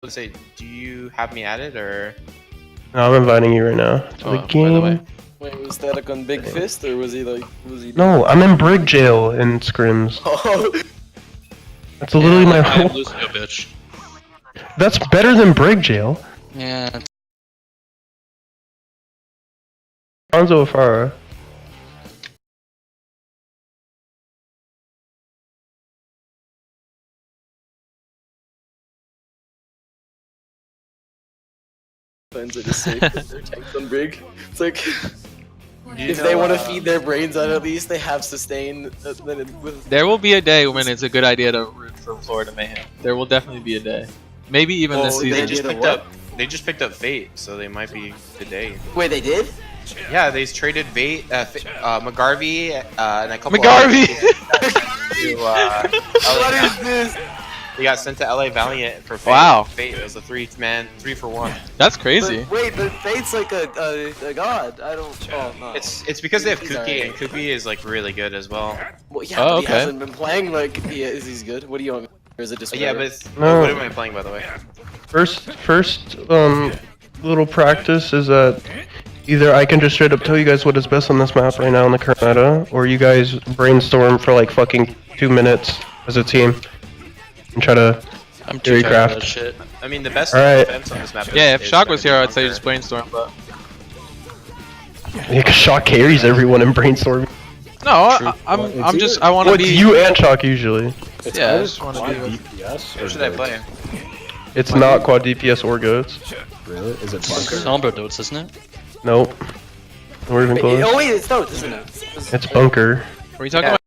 Let's say, do you have me at it or? No, I'm inviting you right now to the game. By the way. Wait, was Static on Big Fist or was he like? No, I'm in Brig Jail in scrims. Oh. That's literally my I'm whole. losing a bitch. That's better than Brig Jail. Yeah. Hanzo Afara. Fans are just safe with their tanks on Brig. It's like if they want to feed their brains out, at least they have sustain. Then There will be a day when it's a good idea to root for Florida Mayhem. There will definitely be a day. Maybe even this They season. just picked up Fate, so they might be today. Wait, they did? Yeah, they traded Fate, McGarvey, and a couple. McGarvey. What is this? They got sent to LA Valiant for Fate. Wow. Fate was a 3-for-1. That's crazy. But wait, but Fate's like a god. I don't. Oh no. It's because they have He's Kuki, alright. and Kuki is like really good as well. Well, yeah, Oh, but okay. he hasn't been playing. Like, he's good. What do you want? Or is it just? Yeah, but whatever? it's, No. what am I playing by the way? First little practice is that either I can just straight up tell you guys what is best on this map right now in the current meta, or you guys brainstorm for like fucking 2 minutes as a team and try to. I'm too tired of of that shit. I mean, the best Alright. defense on this map. Yeah, if is Shock gonna was be here, I'd say Bunker. just brainstorm, but Yeah, 'cause Shock carries everyone in brainstorm. no, I want Well, to it's be. you and Shock usually. Yeah, I just want to be. With... DPS? What should I play? It's not quad DPS or goats. Really? Is it bunker? Somber Dotes, isn't it? Nope. We're even close. Oh wait, it's Dote, isn't it? It's bunker. Are we talking Yeah. about?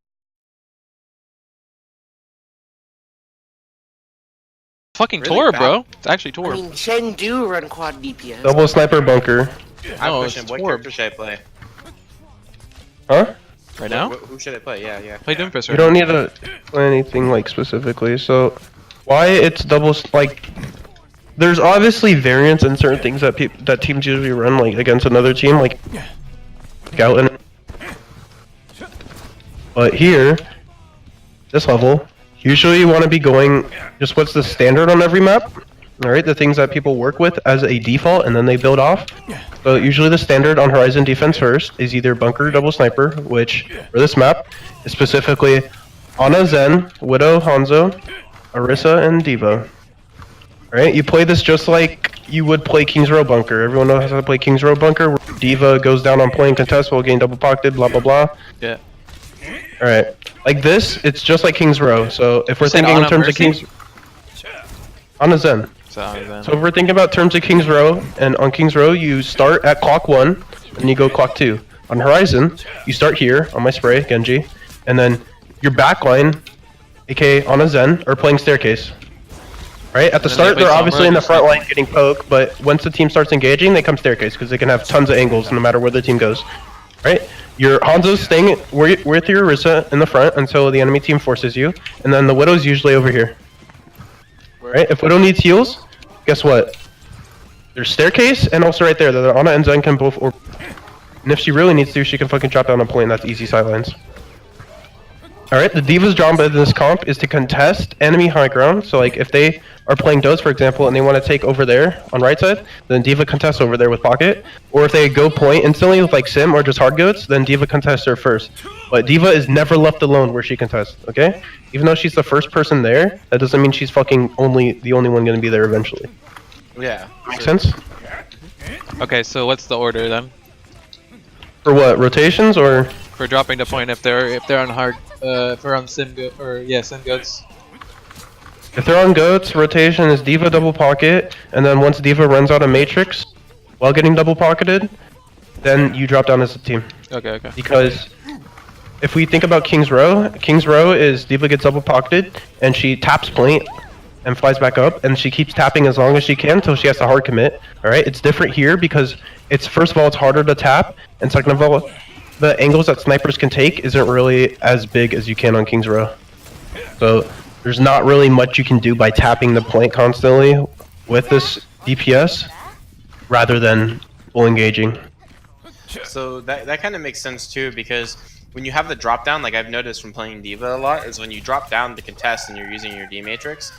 Fucking Really Tor, bad. bro. It's actually I Tor. mean, Shen do run quad DPS. Double sniper bunker. I'm No, pushing. it's What Torb. character should I play? Huh? Right now? Who should I play? Yeah. Play Doomfist You right don't need to play anything like specifically. So, why it's like? There's obviously variance in certain things that that teams usually run like against another team, like Scout and. But here, this level, usually you want to be going just what's the standard on every map. All right, the things that people work with as a default, and then they build off. So usually the standard on Horizon defense first is either bunker, double sniper, which for this map is specifically Ana, Zen, Widow, Hanzo, Orisa, and Diva. Alright, you play this just like you would play King's Row bunker. Everyone knows how to play King's Row bunker, where Diva goes down on playing contest while getting double pocketed, blah blah blah. Yeah. Alright, like this, it's just like King's Row. So if we're said thinking in Ana terms of Mercy? King's... Ana Zen. now. So if we're thinking about terms of King's Row, and on King's Row you start at clock 1, and you go clock 2. On Horizon, you start here, on my spray, Genji, and then your backline, aka on a Zen, are playing staircase. Right? At the And then they start, play they're obviously Sombra, in the just front like- line getting poked, but once the team starts engaging, they come staircase, because they can have tons of angles no matter where the team goes. Right? Your Hanzo's staying with your Orisa in the front until the enemy team forces you, and then the Widow's usually over here. Right? If Widow needs heals, guess what? There's staircase, and also right there, the Ana and Zen can both or and if she really needs to, she can fucking drop down a point, and that's easy sidelines. Alright, the Diva's job in this comp is to contest enemy high ground, so like if they are playing Does, for example, and they want to take over there on right side, then Diva contests over there with Pocket. Or if they go point instantly with like Sim or just hard goats, then Diva contests her first. But Diva is never left alone where she contests, okay? Even though she's the first person there, that doesn't mean she's fucking the only one gonna be there eventually. Yeah. Make sense? Okay, so what's the order then For what, rotations or? for dropping the point if they're on hard if they're on sim goats? If they're on goats, rotation is Diva double pocket, and then once Diva runs out of Matrix while getting double pocketed, then you drop down as a team. Okay. Because if we think about King's Row is Diva gets double pocketed, and she taps point and flies back up, and she keeps tapping as long as she can until she has to hard commit. Alright, it's different here because it's first of all it's harder to tap, and second of all, the angles that snipers can take isn't really as big as you can on King's Row. So there's not really much you can do by tapping the point constantly with this DPS rather than full engaging. So that kind of makes sense too, because when you have the drop down, like I've noticed from playing Diva a lot, is when you drop down the contest and you're using your D matrix,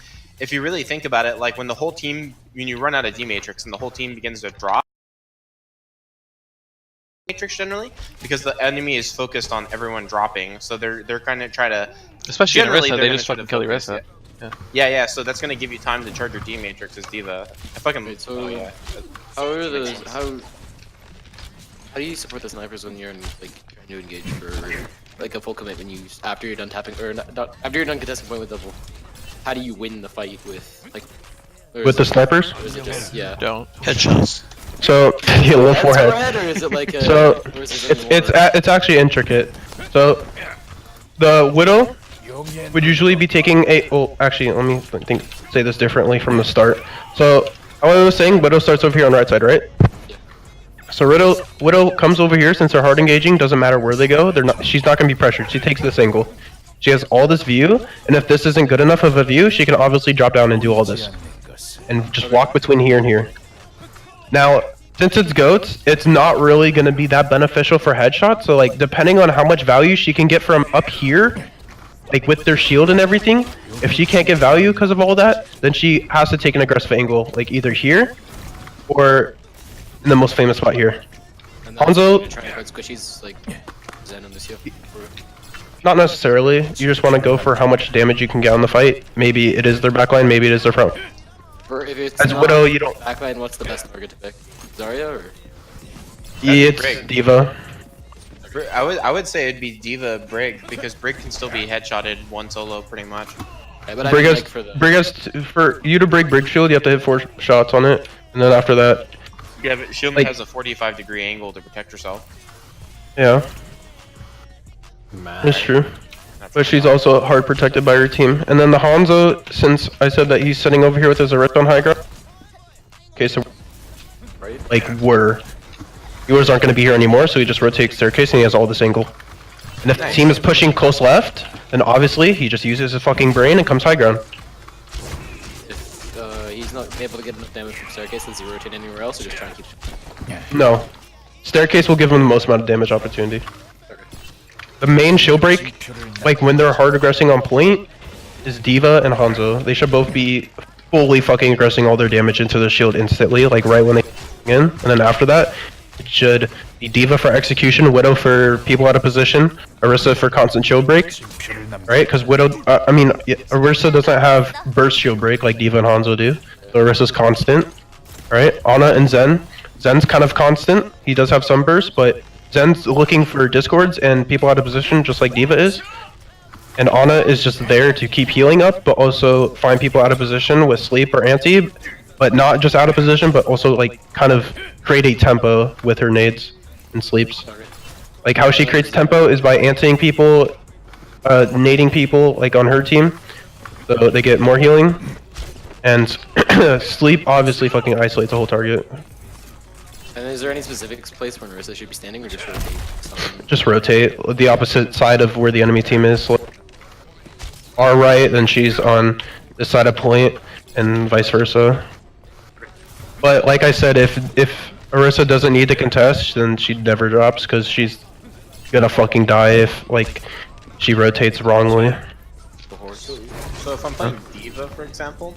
if you really think about it, like when the whole team, when you run out of D matrix and the whole team begins to drop matrix generally, because the enemy is focused on everyone dropping, so they're kind of try to. Especially in Generally, Orisa, they're they gonna just try fucking to kill the focus Orisa. it. Yeah, so that's gonna give you time to charge your D matrix as D.Va. I fucking. Wait, so oh, yeah. how are the how do you support the snipers when you're in, like trying to engage for like a full commit when you after you're done tapping or not, after you're done contesting point with double? How do you win the fight with like With the snipers? or is it just yeah? Don't. Headshots. So yeah, low forehead. Forehead, or is it like a? So or is it it's actually intricate. So the Widow would usually be taking a. Well, actually, let me say this differently from the start. So how I was saying, Widow starts over here on the right side, right? So Widow comes over here since they're hard engaging. Doesn't matter where they go. They're not. She's not gonna be pressured. She takes this angle. She has all this view, and if this isn't good enough of a view, she can obviously drop down and do all this, and just walk between here and here. Now, since it's goats, it's not really gonna be that beneficial for headshots. So like, depending on how much value she can get from up here, like with their shield and everything, if she can't get value because of all that, then she has to take an aggressive angle, like either here or in the most famous spot here. And Hanzo- trying to squishies like Zen on this here. Not necessarily. You just want to go for how much damage you can get on the fight. Maybe it is their backline, maybe it is their front. For if it's As not Widow, you don't. backline, what's the best target to pick? Zarya or? Yeah, it's Brig. D.Va. I would say it'd be D.Va Brig, because Brig can still be headshotted one solo pretty much. Yeah, but I Brig mean, has, like for the Brig has for you to break Brig shield, you have to hit 4 shots on it, and then after that, Yeah, but she only Like- has a 45-degree angle to protect herself. yeah, it's true. But she's also hard protected by her team. And then the Hanzo, since I said that he's sitting over here with his Arista on high ground. Okay, so right. like yours aren't going to be here anymore, so he just rotates staircase and he has all this angle. And if the team is pushing close left, then obviously he just uses his fucking brain and comes high ground. If he's not able to get enough damage from staircase, does he rotate anywhere else, or just try and keep? No, staircase will give him the most amount of damage opportunity. The main shield break, like when they're hard aggressing on point, is D.Va and Hanzo. They should both be fully fucking aggressing all their damage into the shield instantly, like right when they in. And then after that, it should be D.Va for execution, Widow for people out of position, Orisa for constant shield break, right? Because Widow, Orisa doesn't have burst shield break like D.Va and Hanzo do. So Orisa's constant, right? Ana and Zen. Zen's kind of constant. He does have some burst, but Zen's looking for discords and people out of position just like D.Va is. And Ana is just there to keep healing up, but also find people out of position with sleep or anti, but not just out of position, but also like kind of create a tempo with her nades and sleeps. Like how she creates tempo is by antiing people, nading people like on her team, so they get more healing. And sleep obviously fucking isolates the whole target. And is there any specific place where Orisa should be standing, or just rotate? Something? Just rotate the opposite side of where the enemy team is. So our right, then she's on this side of point, and vice versa. But like I said, if Orisa doesn't need to contest, then she never drops, because she's gonna fucking die if like she rotates wrongly. So if I'm playing D.Va, for example,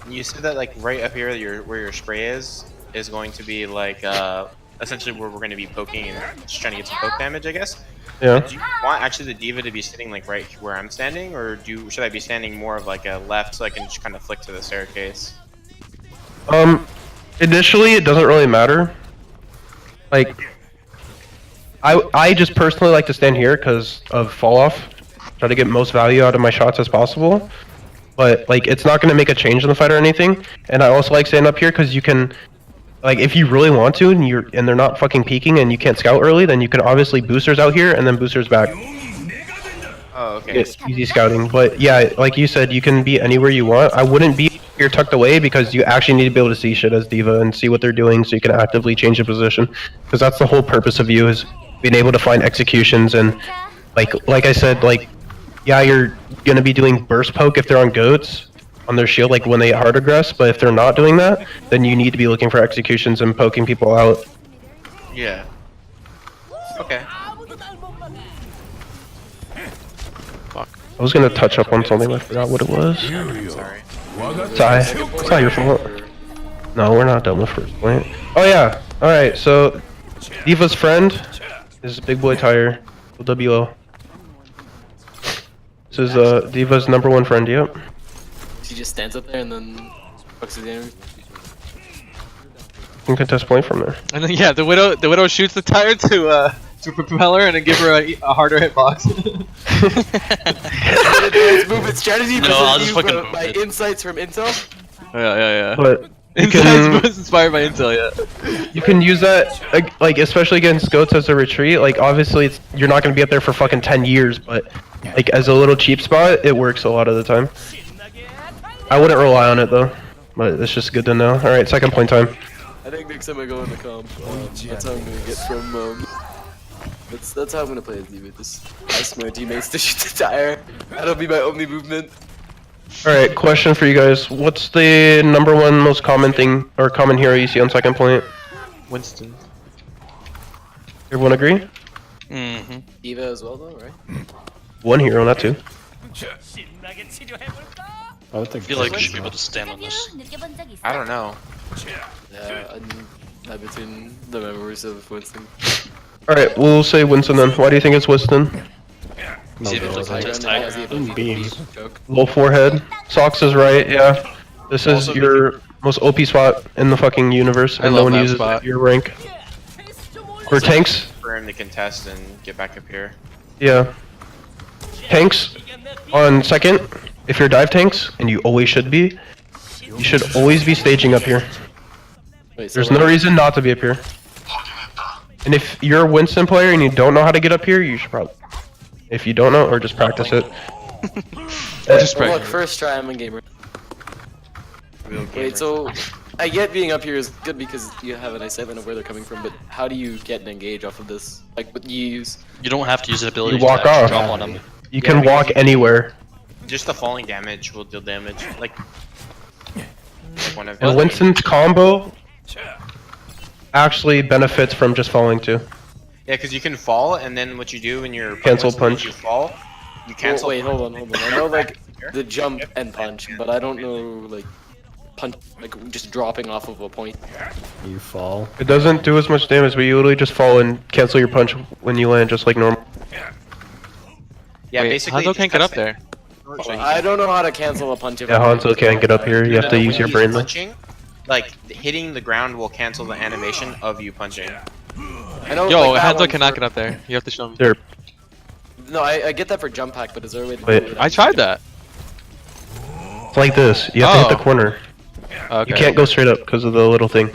you said that like right up here, where your spray is going to be like essentially where we're going to be poking and just trying to get some poke damage, I guess. Yeah. Do you want actually the D.Va to be sitting like right where I'm standing, or should I be standing more of like a left so I can just kind of flick to the staircase? Initially it doesn't really matter. Like, I just personally like to stand here because of fall off. Try to get most value out of my shots as possible. But like, it's not going to make a change in the fight or anything. And I also like standing up here because you can, like, if you really want to and they're not fucking peeking and you can't scout early, then you can obviously boosters out here and then boosters back. Oh, okay. It's easy scouting. But yeah, like you said, you can be anywhere you want. I wouldn't be here tucked away because you actually need to be able to see shit as D.Va and see what they're doing so you can actively change the position. Because that's the whole purpose of you, is being able to find executions. And like I said, like, yeah, you're gonna be doing burst poke if they're on goats on their shield, like when they hard aggress, but if they're not doing that, then you need to be looking for executions and poking people out. Yeah. Okay. I was gonna touch up on something, I forgot what it was. Sorry. It's not your fault. No, we're not done with first point. Oh yeah. All right. So, Diva's friend is Big Boy Tire. WO. This is Diva's #1 friend. Yep. She just stands up there and then fucks the enemy. You can contest point from there. And then yeah, the widow shoots the tire to propel her and then give her a harder hitbox. Movement strategy. No, I'll just fucking my move it. insights from Intel. yeah. But you Insights can was inspired by Intel, yeah. you can use that like especially against goats as a retreat. Like obviously you're not gonna be up there for fucking 10 years, but like as a little cheap spot, it works a lot of the time. I wouldn't rely on it though, but it's just good to know. All right, second point time. I think next time I go in the comp, that's how I'm gonna get from. That's how I'm gonna play as Diva. Just ask my teammates to shoot the tire. That'll be my only movement. All right, question for you guys: what's the #1 most common thing or common hero you see on second point? Winston. Everyone agree? Mm-hmm. Diva as well, though, right? One hero, not two. I feel like you should be able to stand on this. I don't know. Yeah, I'm between the members of Winston. All right, we'll say Winston then. Why do you think it's Winston? See if it's a contest High tiger. ground, Beams. Choke. Low forehead. Socks is right. Yeah. This is Also your most OP spot in the fucking universe, I and no love one that uses spot. your rank. For tanks, For him to contest and get back up here. yeah. Tanks on second. If you're dive tanks, and you always should be, you should always be staging up here. Wait, so There's no reason not to be up here. And if you're a Winston player and you don't know how to get up here, you should probably. If you don't know, or just practice it. Just Well, look, practice. first try, I'm a gamer. Real gamer. Wait, so I get being up here is good because you have an assessment of where they're coming from, but how do you get an engage off of this? Like, what you use? You don't have to use an ability You walk to actually off. drop on them. You can because walk you- anywhere. Just the falling damage will deal damage. Like one of And Winston's combo actually benefits from just falling too. Yeah, because you can fall, and then what you do when you're Cancel Winston is punch. You fall. You cancel. Wait, hold on. I know like the jump and punch, but I don't know like punch like just dropping off of a point. You fall. It doesn't do as much damage, but you literally just fall and cancel your punch when you land, just like normal. Yeah, Wait, basically. Hanzo it can't just get up cuts there. So you I don't know how to cancel a punch if Yeah, I'm Hanzo can't get up here. You have to when use your he's brain. punching, like hitting the ground will cancel the animation of you punching. I know, Yo, like, that Hanzo one cannot for- get up there. You have to show me. There. No, I get that for jump pack, but is there a way to Wait. do it? I tried that. It's like this. You have to hit Oh. the corner. Okay. You can't go straight up because of the little thing.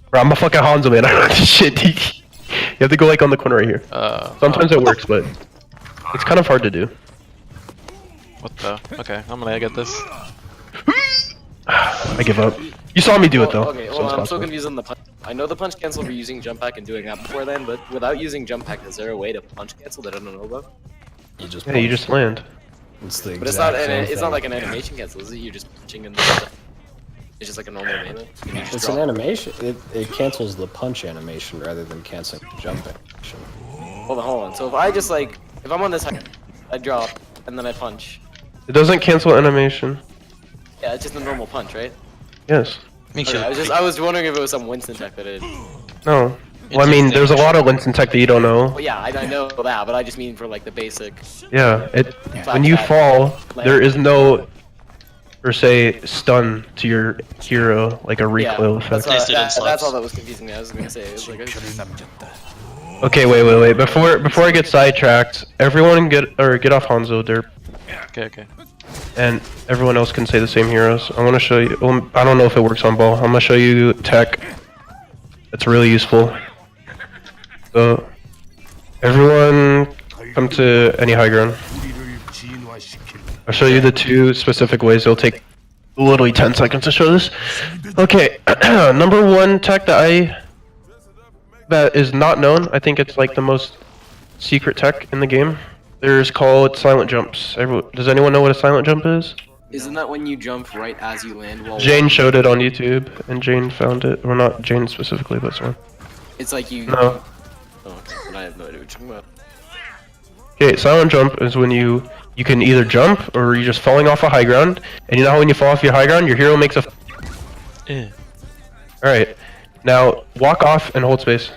Bro, I'm a fucking Hanzo, man. I don't know this shit. You have to go like on the corner right here. Sometimes it works, but it's kind of hard to do. What the? Okay, I'm gonna get this. I give up. You saw me do it though. Okay, so hold it's on, I'm so possible. confused on the punch. I know the punch cancel for using jump pack and doing that before then, but without using jump pack, is there a way to punch cancel that I don't know about? You just. Yeah, you just land. It's the But it's not exact same it's not thing. like an animation cancel, is it? You're just punching and it's just like a normal movement. and you just It's drop. an animation. It cancels the punch animation rather than canceling the jump animation. Hold on. So if I just like if I'm on this height, I drop and then I punch. It doesn't cancel animation. Yeah, it's just a normal punch, right? Yes. Makes Okay, you I was wondering if it was some Winston tech that it. No. Well, I mean, there's a lot of Winston tech that you don't know. Well, yeah, I know that, but I just mean for like the basic. Yeah. When you fall, there is no, per se, stun to your hero, like a recoil Yeah, that's, effect. Tasted in that's slots. all that was confusing me. I was gonna say it was like. Okay, wait. Before I get sidetracked, everyone get off Hanzo derp, Okay. and everyone else can say the same heroes. I want to show you. I don't know if it works on ball. I'm gonna show you tech. It's really useful. So, everyone, come to any high ground. I'll show you the two specific ways. It'll take literally 10 seconds to show this. Okay, #1 tech that is not known. I think it's like the most secret tech in the game. There's called silent jumps. Does anyone know what a silent jump is? Isn't that when you jump right as you land? While Jane showed it on YouTube, and Jane found it. Well, not Jane specifically, but someone. It's like you. No. Oh, but I have no idea what you're talking about. Okay, silent jump is when you you can either jump or you're just falling off a high ground. And you know how when you fall off your high ground, your hero makes a. Eh. All right, now walk off and hold space.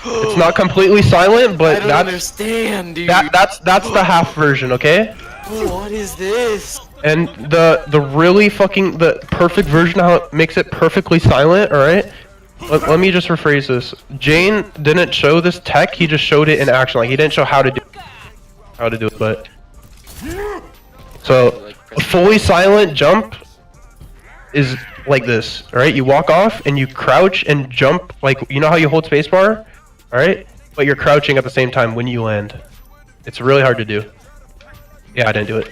It's not completely silent, I but don't that's understand, dude. that's the half version, okay? What is this? And the really fucking the perfect version how it makes it perfectly silent, all right? Let me just rephrase this. Jane didn't show this tech, he just showed it in action. Like he didn't show how to do it, but so a fully silent jump is like this, all right? You walk off and you crouch and jump like you know how you hold spacebar, all right? But you're crouching at the same time when you land. It's really hard to do. Yeah, I didn't do it.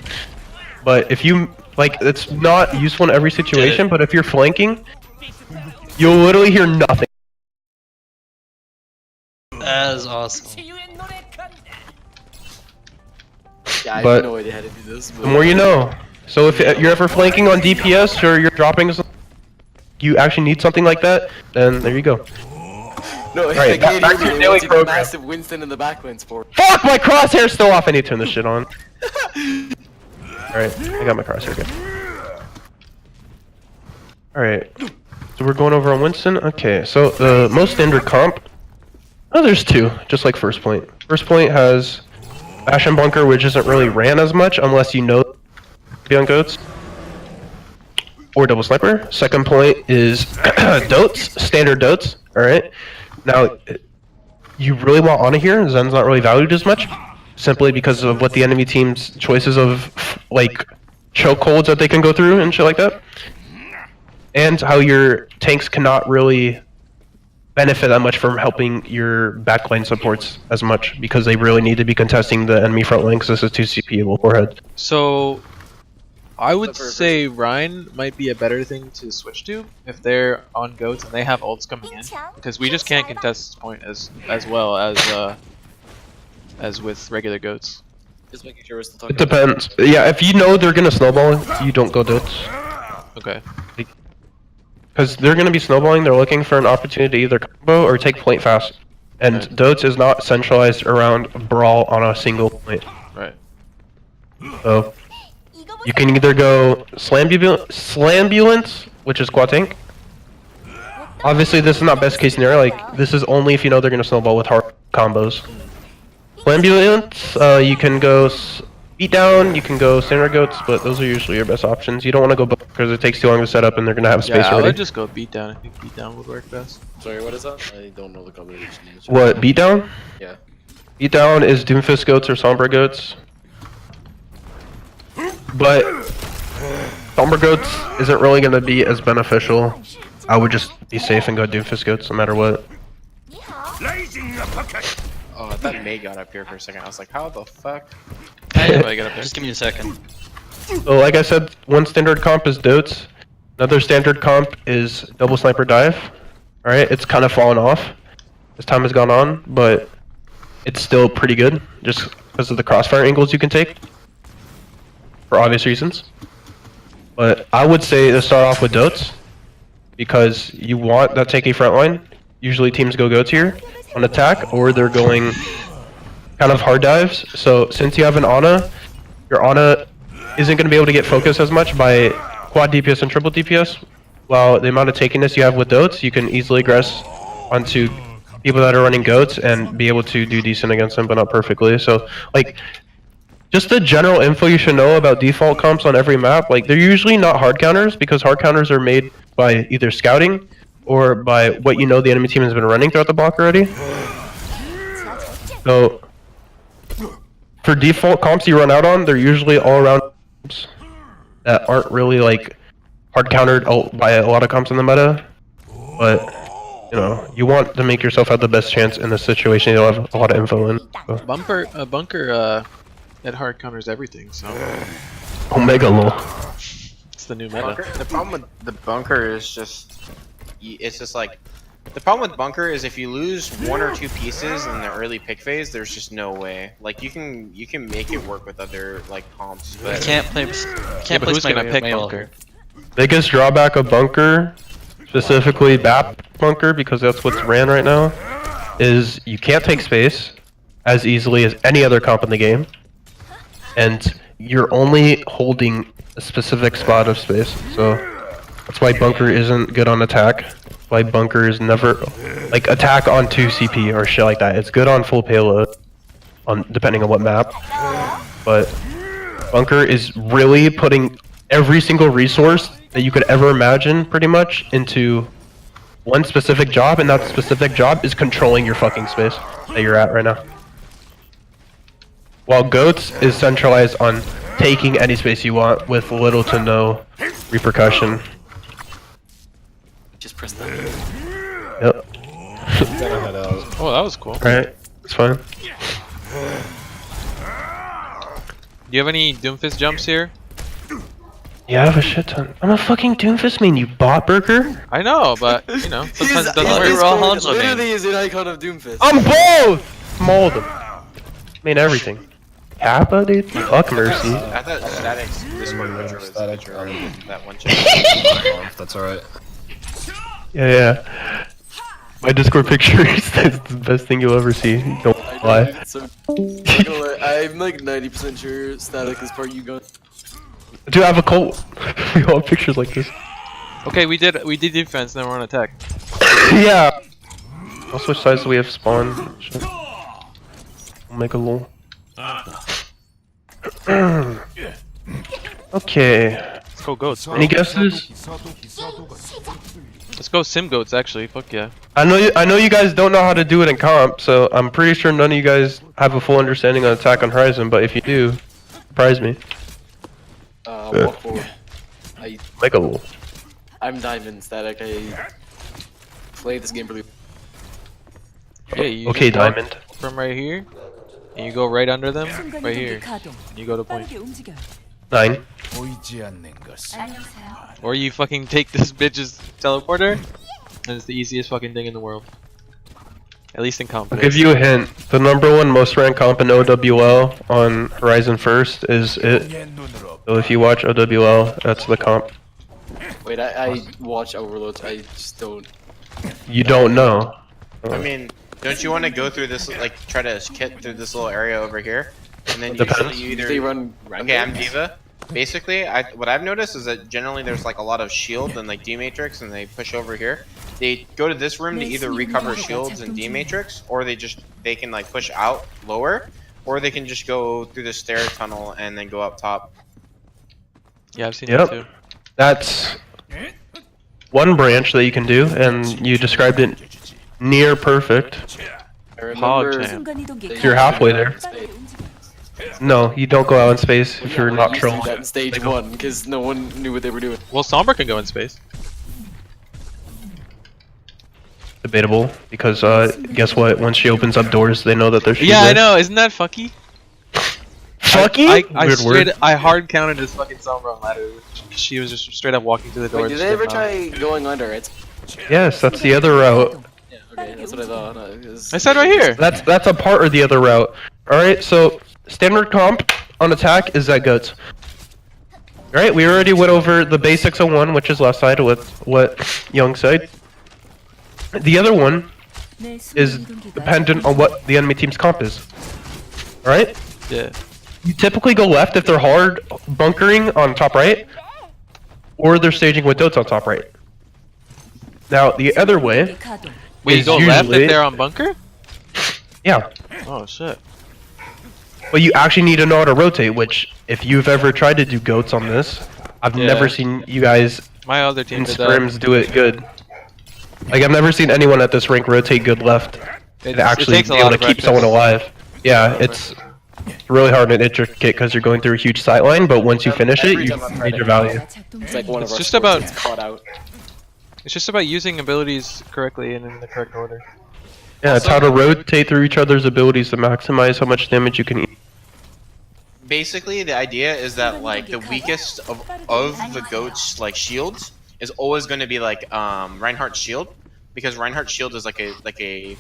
But if you like, it's not useful in every situation. But if you're flanking, you'll literally hear nothing. That is awesome. Yeah, I But have no idea how to do this. The more you know. So if you're ever flanking on DPS or you're dropping, you actually need something like that, then there you go. No, Right, back to your daily program. Massive Winston in the backlines for. Fuck, my crosshair's still off. I need to turn this shit on. Alright, I got my crosshair good. Alright, so we're going over on Winston. Okay, so the most standard comp. Oh, there's two, just like First Point. First Point has Bash and Bunker, which isn't really ran as much unless you know be on goats. Or Double Sniper. Second Point is Dotes, standard Dotes. Alright, now you really want Ana here. Zen's not really valued as much, simply because of what the enemy team's choices of like choke holds that they can go through and shit like that, and how your tanks cannot really benefit that much from helping your backline supports as much because they really need to be contesting the enemy front lane because this is 2 CP forehead. So, I would say Rhine might be a better thing to switch to if they're on goats and they have ults coming in, because we just can't contest this point as well as with regular goats. Just making sure we're still talking. It depends. Yeah, if you know they're gonna snowball, you don't go Dotes. Okay. Because they're going to be snowballing, they're looking for an opportunity to either combo or take point fast. And Okay. Dotes is not centralized around Brawl on a single point. Right. So, you can either go Slambulance, which is quad tank. Obviously, this is not best case scenario, like, this is only if you know they're going to snowball with hard combos. Slambulance, you can go Beatdown, you can go Standard Goats, but those are usually your best options. You don't want to go because it takes too long to set up and they're going to have space Yeah, I already. would just go beatdown. I think beatdown would work best. Sorry, what is that? I don't know the combination. What, Beatdown? Yeah. Beatdown is Doomfist Goats or Sombra Goats. But Sombra Goats isn't really going to be as beneficial. I would just be safe and go Doomfist Goats no matter what. Oh, I thought May got up here for a second. I was like, how the fuck? Anybody get up there? Just give me a second. So like I said, one standard comp is Dotes. Another standard comp is Double Sniper Dive. Alright, it's kind of fallen off as time has gone on, but it's still pretty good just because of the crossfire angles you can take for obvious reasons. But I would say to start off with Dotes because you want that tanky front line. Usually teams go Goats here on attack, or they're going kind of hard dives. So since you have an Ana, your Ana isn't going to be able to get focused as much by quad DPS and triple DPS. While the amount of takiness you have with Dotes, you can easily aggress onto people that are running Goats and be able to do decent against them, but not perfectly. So, like, just the general info you should know about default comps on every map. Like, they're usually not hard counters because hard counters are made by either scouting or by what you know the enemy team has been running throughout the block already. So, for default comps you run out on, they're usually all around comps that aren't really like hard countered by a lot of comps in the meta. But, you know, you want to make yourself have the best chance in this situation you'll have a lot of info in. So. Bunker, it hard counters everything, so Omega lol. it's the new meta. Bunker? The problem with the bunker is just, it's just like, the problem with bunker is if you lose one or two pieces in the early pick phase, there's just no way. Like you can make it work with other like comps, I but can't play. But Can't who's place my gonna pick mail. bunker? Biggest drawback of bunker, specifically BAP bunker, because that's what's ran right now, is you can't take space as easily as any other comp in the game, and you're only holding a specific spot of space. So that's why bunker isn't good on attack. Why bunker is never like attack on 2 CP or shit like that. It's good on full payload, on depending on what map. But bunker is really putting every single resource that you could ever imagine, pretty much, into one specific job, and that specific job is controlling your fucking space that you're at right now. While Goats is centralized on taking any space you want with little to no repercussion. Just press that. Yep. Gotta head out. Oh, that was cool. Alright, it's fine. Do you have any Doomfist jumps here? Yeah, I have a shit ton. I'm a fucking Doomfist main, you bot burger. I know, but you know, sometimes it doesn't We're work. all Hanzo main. Literally is an icon of Doomfist. I'm both! I'm all of them. I mean everything. Kappa, dude? Fuck mercy. I thought Static's Discord picture was Static, that one chick. That's alright. Yeah. My Discord picture is the best thing you'll ever see. Don't lie. So, I'm like 90% sure Static is part you going. Dude, I have a cult. We all have pictures like this. Okay, we did defense, then we're on attack. Yeah. I'll switch sides so we have spawn. Shit. We'll make a lull. Okay. Let's go goats, bro. Any guesses? Let's go sim goats, actually. Fuck yeah. I know you guys don't know how to do it in comp, so I'm pretty sure none of you guys have a full understanding on Attack on Horizon, but if you do, surprise me. Walk forward. Make a lull. I'm Diamond Static. I play this game really. Yeah, you Okay, just walk Diamond. from right here, and you go right under them, right here. You go to point. 9. Or you fucking take this bitch's teleporter, and it's the easiest fucking thing in the world. At least in comp. I'll give you a hint. The #1 most ranked comp in OWL on Horizon First is it. So if you watch OWL, that's the comp. Wait, I watch Overlord. I just don't. You don't know. I mean, don't you want to go through this, like, try to kit through this little area over here? And then usually you either... They run. Okay, I'm Diva. Basically, what I've noticed is that generally there's like a lot of shield and like D-Matrix, and they push over here. They go to this room to either recover shields and D-Matrix, or they can like push out lower, or they can just go through the stair tunnel and then go up top. Yeah, I've seen that too. That's one branch that you can do, and you described it near perfect. I remember. Pog You're halfway there. No, you don't go out in space if you're not trolling. That in stage 1, because no one knew what they were doing. Well, Sombra can go in space. Debatable, because guess what? Once she opens up doors, they know that there's. Yeah, I know. Isn't that fucky? Fucky? I hard counted this fucking Sombra on ladder. She was just straight up walking through the door. Wait, did they ever try going under it? Yes, that's the other route. Yeah, okay, that's what I thought. I said right here. That's a part of the other route. All right, so standard comp on attack is that Goats. All right, we already went over the basics of one, which is left side, with what Young said. The other one is dependent on what the enemy team's comp is. All right. Yeah. You typically go left if they're hard bunkering on top right, or they're staging with Dotes on top right. Now the other way. Wait, you is go left usually- if they're on bunker? Yeah. Oh shit. But you actually need to know how to rotate, which, if you've ever tried to do Goats on this, I've Yeah. never seen you guys My other team in did that. scrims do it good. Like, I've never seen anyone at this rank rotate good left and actually takes a be able lot to of keep practice. someone alive. Yeah, it's really hard and intricate because you're going through a huge sight line, but once you finish it, you need your value. It's like one of It's our just sports about- gets caught out. It's just about using abilities correctly and in the correct order. Yeah, it's how to rotate through each other's abilities to maximize how much damage you can eat. Basically, the idea is that like the weakest of the goats like shields is always going to be like Reinhardt's shield, because Reinhardt's shield is like a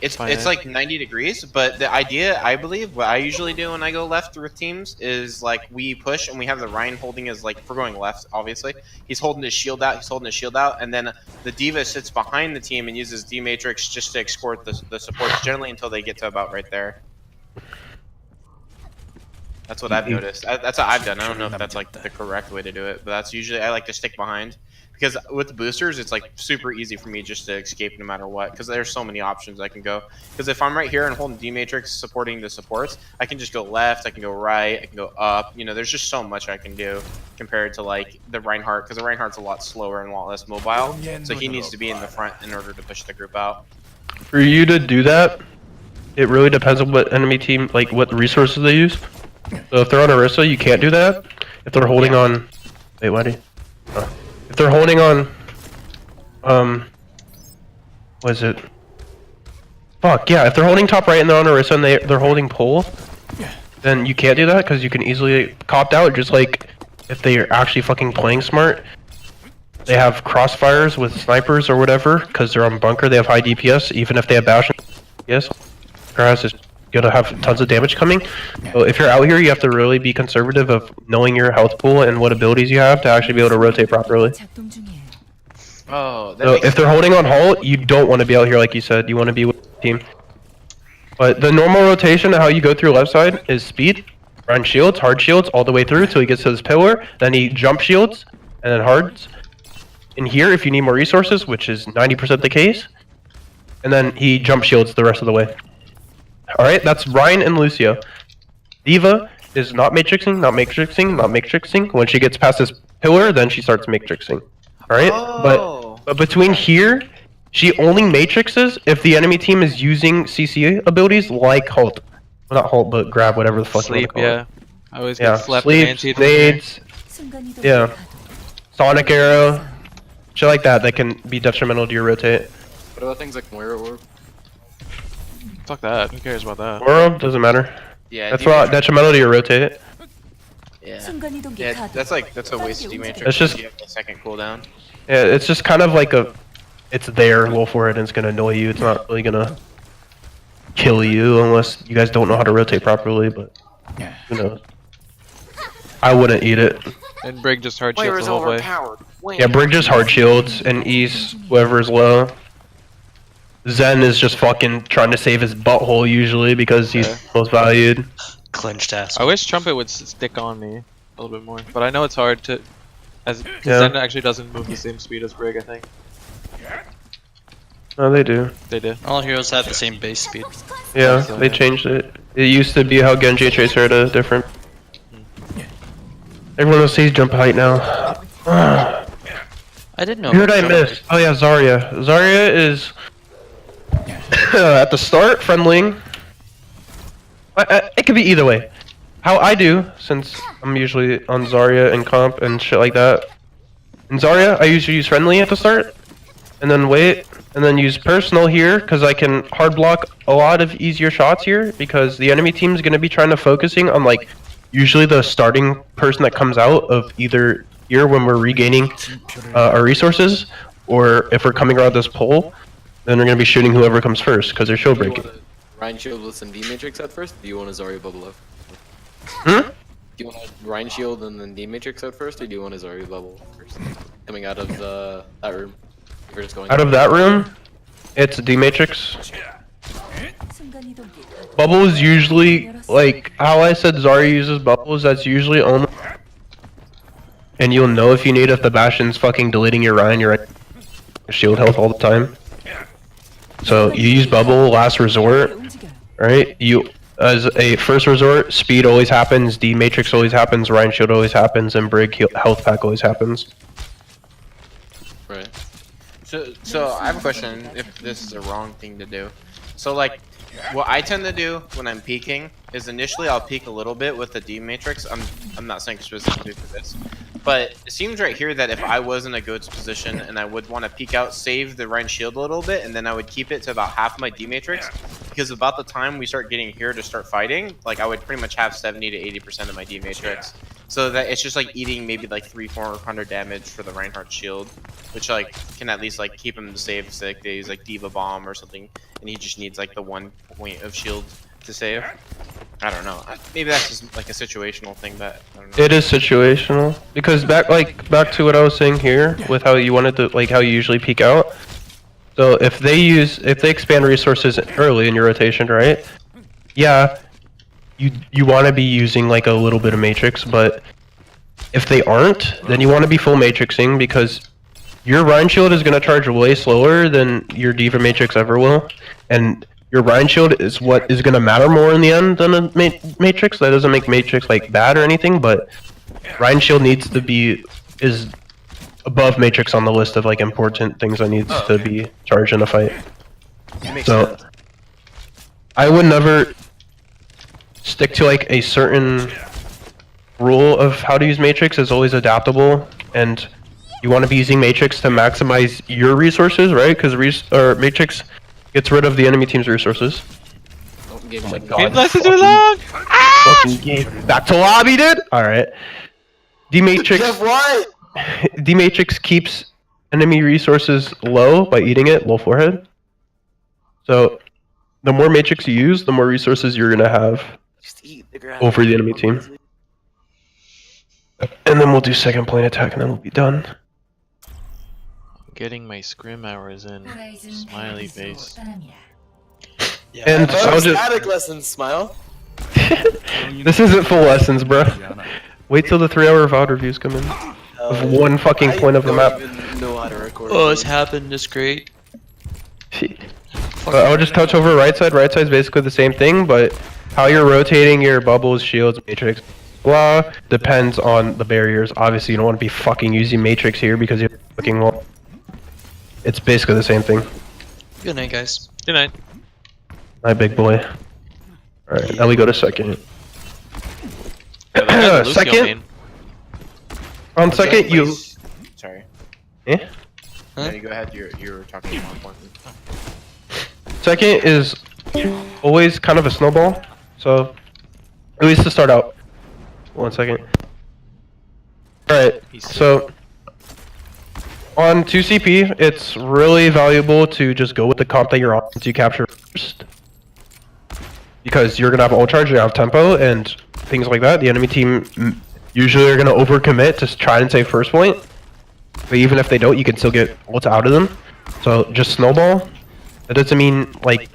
it's like 90 degrees. But the idea, I believe, what I usually do when I go left with teams is like we push and we have the Rein holding his, like, if we're going left, obviously he's holding his shield out, and then the Diva sits behind the team and uses D Matrix just to escort the supports generally until they get to about right there. That's what I've noticed. That's what I've done. I don't know if that's like the correct way to do it, but that's usually I like to stick behind because with the boosters, it's like super easy for me just to escape no matter what because there's so many options I can go. Because if I'm right here and holding D matrix supporting the supports, I can just go left, I can go right, I can go up. You know, there's just so much I can do compared to like the Reinhardt because the Reinhardt's a lot slower and a lot less mobile, so he needs to be in the front in order to push the group out. For you to do that, it really depends on what enemy team, like what resources they use. So if they're on Orisa, you can't do that. If they're holding on, wait, what? If they're holding on, what is it? Fuck yeah! If they're holding top right and they're on Orisa and they're holding pole, then you can't do that because you can easily copt out. Just like if they are actually fucking playing smart, they have crossfires with snipers or whatever because they're on bunker. They have high DPS, even if they have bash. Yes, Grass is gonna have tons of damage coming. So if you're out here, you have to really be conservative of knowing your health pool and what abilities you have to actually be able to rotate properly. Oh, that So makes if they're holding on halt, you don't want to be out here like you said. You want to be with the team. But the normal rotation of how you go through left side is speed, run shields, hard shields all the way through till he gets to this pillar. Then he jump shields and then hards. In here, if you need more resources, which is 90% the case, and then he jump shields the rest of the way. Alright, that's Ryan and Lucio. Diva is not matrixing, not matrixing, not matrixing. When she gets past this pillar, then she starts matrixing. Alright? But between here, she only matrixes if the enemy team is using CC abilities like halt. Well, not halt, but grab, whatever the fuck Sleep, you want to call yeah. it. I always Yeah, get slept sleep, and anti-cheat from here. nades, yeah. Sonic arrow, shit like that can be detrimental to your rotate. What about things like Moira Orb? Fuck that. Who cares about that? Or doesn't matter. yeah, That's D not matrix- detrimental to your rotate. Yeah, that's a waste of D matrix. It's just- you have a second cooldown. Yeah, it's just kind of like it's there, roll for it, and it's gonna annoy you. It's not really gonna kill you unless you guys don't know how to rotate properly, but who knows. I wouldn't eat it. And Brig just hard shields Moira's the whole way. overpowered. Yeah, Brig just hard shields and ease whoever is low. Zen is just fucking trying to save his butthole usually because he's most valued. Clenched ass. I wish Trumpet would stick on me a little bit more, but I know it's hard to, because Yeah. Zen actually doesn't move the same speed as Brig. I think No, they do. they did. All heroes have the same base speed. Yeah, So, they yeah. changed it. It used to be how Genji and Tracer had a different. Everyone else sees jump height now. I didn't know. Who did I miss? Oh yeah, Zarya. Zarya is at the start friendlying. It could be either way. How I do, since I'm usually on Zarya and comp and shit like that. In Zarya, I usually use friendly at the start, and then wait, and then use personal here because I can hard block a lot of easier shots here because the enemy team is gonna be trying to focusing on like usually the starting person that comes out of either here when we're regaining our resources, or if we're coming around this pole, then we're gonna be shooting whoever comes first because they're shield Do you breaking. want a Ryan Shield with some D Matrix at first? Or do you want a Zarya bubble up? Hmm? Do you want a Ryan Shield and then D Matrix out first, or do you want a Zarya bubble first? Coming out of that room. If you're just going Out of that room, it's D Matrix. Bubble is usually like how I said Zarya uses bubbles. That's usually only, and you'll know if you need if the Bastion's fucking deleting your Ryan, your shield health all the time. So you use bubble last resort, right? You as a first resort, speed always happens, D Matrix always happens, Ryan shield always happens, and Brig health pack always happens. Right. So I have a question. If this is a wrong thing to do, so like, what I tend to do when I'm peeking is initially I'll peek a little bit with the D matrix. I'm not saying specifically for this, but it seems right here that if I was in a goat's position and I would want to peek out, save the Ryan shield a little bit, and then I would keep it to about half my D matrix, because about the time we start getting here to start fighting, like I would pretty much have 70 to 80% of my D matrix, so that it's just like eating maybe like 300-400 damage for the Reinhardt shield, which like can at least like keep him safe. So like they use like Diva Bomb or something, and he just needs like the 1 point of shield to save. I don't know. Maybe that's just like a situational thing, but I don't know. It is situational because back to what I was saying here with how you wanted to how you usually peek out. So if they expand resources early in your rotation, right? Yeah, you want to be using like a little bit of matrix, but if they aren't, then you want to be full matrixing because your Rhine Shield is going to charge way slower than your Diva Matrix ever will, and your Rhine Shield is what is going to matter more in the end than a Matrix. That doesn't make Matrix like bad or anything, but Rhine Shield needs to be is above Matrix on the list of like important things that needs to be charged in a fight. So I would never stick to like a certain rule of how to use Matrix. Is always adaptable, and you want to be using Matrix to maximize your resources, right? Because Matrix gets rid of the enemy team's resources. Oh my God. Game lasted too long! Fucking game. Back to lobby, dude. All right. D-Matrix keeps enemy resources low by eating it, low forehead. So, the more Matrix you use, the more resources you're gonna have over the enemy team. And then we'll do second plane attack, and then we'll be done. Getting my scrim hours in. Smiley face. Yeah, And I'll just... Static lessons, smile. This isn't full lessons, bro. Wait till the 3-hour VOD reviews come in. Of one fucking point of the map. I don't even know how to record. Oh, it's happened. It's great. I'll just touch over right side. Right side's basically the same thing, but how you're rotating your bubbles, shields, matrix, blah, depends on the barriers. Obviously, you don't want to be fucking using matrix here because you're fucking well. It's basically the same thing. Good night, guys. Good night. My big boy. Alright, now we go to second. Second? On second, you... Sorry. Eh? No, you go ahead. You were talking about one point. Second is always kind of a snowball, so at least to start out. 1 second. Alright, so on 2CP, it's really valuable to just go with the comp that you're on to capture first. Because you're going to have ult charge, you have tempo, and things like that. The enemy team usually are going to overcommit to try and save first point. But even if they don't, you can still get ult out of them. So just snowball. That doesn't mean, like,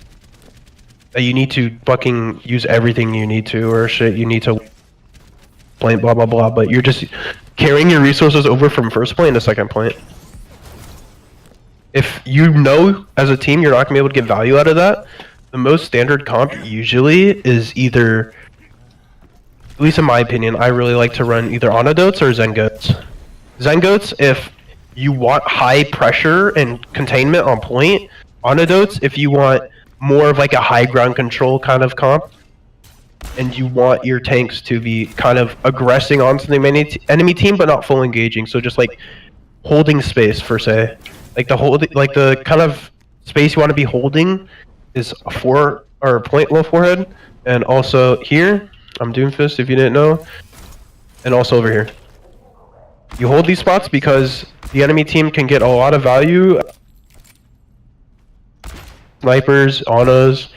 that you need to fucking use everything you need to, or shit you need to point, blah blah blah, but you're just carrying your resources over from first point to second point. If you know, as a team, you're not going to be able to get value out of that, the most standard comp usually is either, at least in my opinion, I really like to run either Anadotes or Zengoats. Zengoats, if you want high pressure and containment on point. Anadotes, if you want more of like a high ground control kind of comp, and you want your tanks to be kind of aggressing onto the enemy team, but not full engaging. So just like holding space, per se. Like the kind of space you want to be holding is a 4 or point low forehead, and also here, I'm Doomfist if you didn't know, and also over here. You hold these spots because the enemy team can get a lot of value. Snipers, Anas,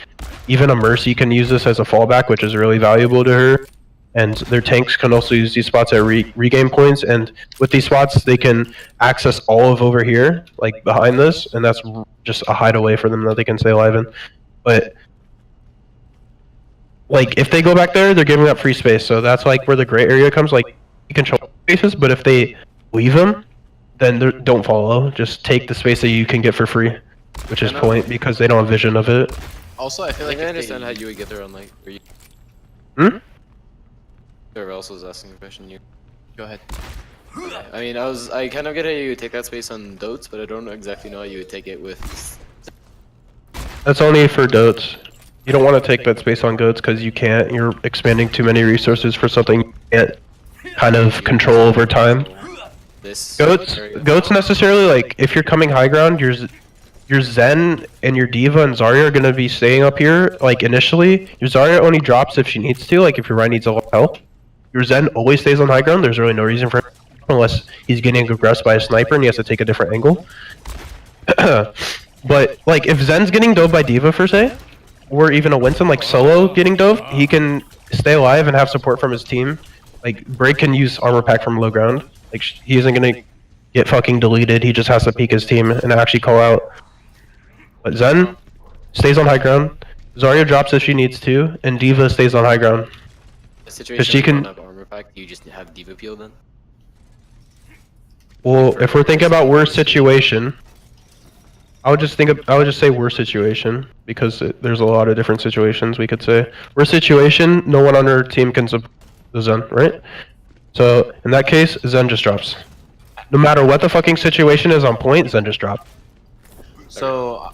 even a Mercy can use this as a fallback, which is really valuable to her. And their tanks can also use these spots at regain points, and with these spots they can access all of over here, like behind this, and that's just a hideaway for them that they can stay alive in. But like if they go back there, they're giving up free space, so that's like where the gray area comes. Like you control spaces, but if they leave them, then don't follow. Just take the space that you can get for free, which is point, because they don't have vision of it. Also, I feel like I understand how you would get there on like. Whoever else was asking a question, you Go ahead. I mean, I kind of get how you would take that space on Dotes, but I don't exactly know how you would take it with. That's only for Dotes. You don't want to take that space on Goats because you can't. You're expanding too many resources for something you can't kind of control over time. Goats necessarily, like, if you're coming high ground, your Zen and your Diva and Zarya are going to be staying up here, like, initially. Your Zarya only drops if she needs to, like, if your Ryan needs a lot of help. Your Zen always stays on high ground. There's really no reason for it, unless he's getting aggressed by a sniper and he has to take a different angle. But, like, if Zen's getting dove by Diva, per se, or even a Winston, like, solo getting dove, he can stay alive and have support from his team. Like, Break can use armor pack from low ground. Like, he isn't gonna get fucking deleted, he just has to peek his team and actually call out. But Zen stays on high ground, Zarya drops if she needs to, and Diva stays on high ground. A situation she where you can- don't have armor pack, do you just have diva peel then? Well, if we're thinking about worst situation, I would just say worst situation because there's a lot of different situations we could say. Worst situation, no one on her team can support the Zen, right? So in that case, Zen just drops. No matter what the fucking situation is on point, Zen just drop. So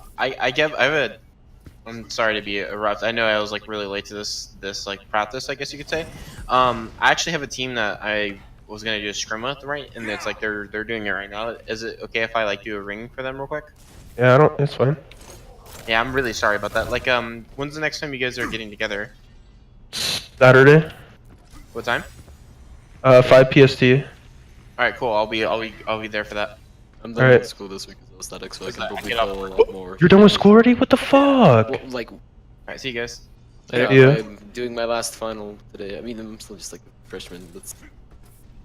I'm sorry to be abrupt. I know I was like really late to this like practice, I guess you could say. I actually have a team that I was gonna do a scrim with, right? And it's like they're doing it right now. Is it okay if I like do a ring for them real quick? Yeah, it's fine. Yeah, I'm really sorry about that. Like, when's the next time you guys are getting together? Saturday, What time? 5 PST. All right, cool. I'll be there for that. I'm done Alright. with school this week with aesthetics, so I Is can that- probably I get feel a lot more. You're done with school already? What the fuck? Well, like, All right, see you guys. yeah, Yeah. I'm doing my last final today. I mean, I'm still just like a freshman. That's...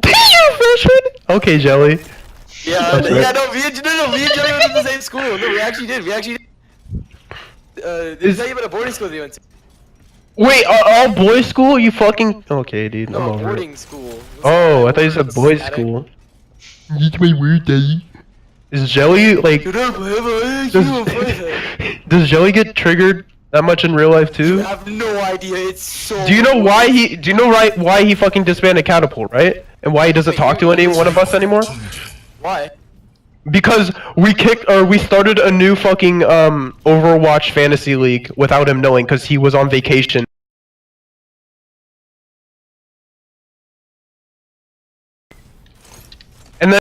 You're a freshman? Okay, Jelly. Yeah, That's right. no, me and Joey went to the same school. No, we actually did. Did I tell you about a boarding school they went to? Wait, all boys school? You fucking... Okay, dude, I'm No, over it. boarding school. Oh, I thought you said boys Static. school. It's my weird day. Is Jelly, like... Does Jelly get triggered that much in real life, You too? have no idea. It's so. Do you know why he fucking disbanded Catapult, right? And why he doesn't talk to any one of us anymore? Why? Because we started a new fucking Overwatch fantasy league without him knowing because he was on vacation. And then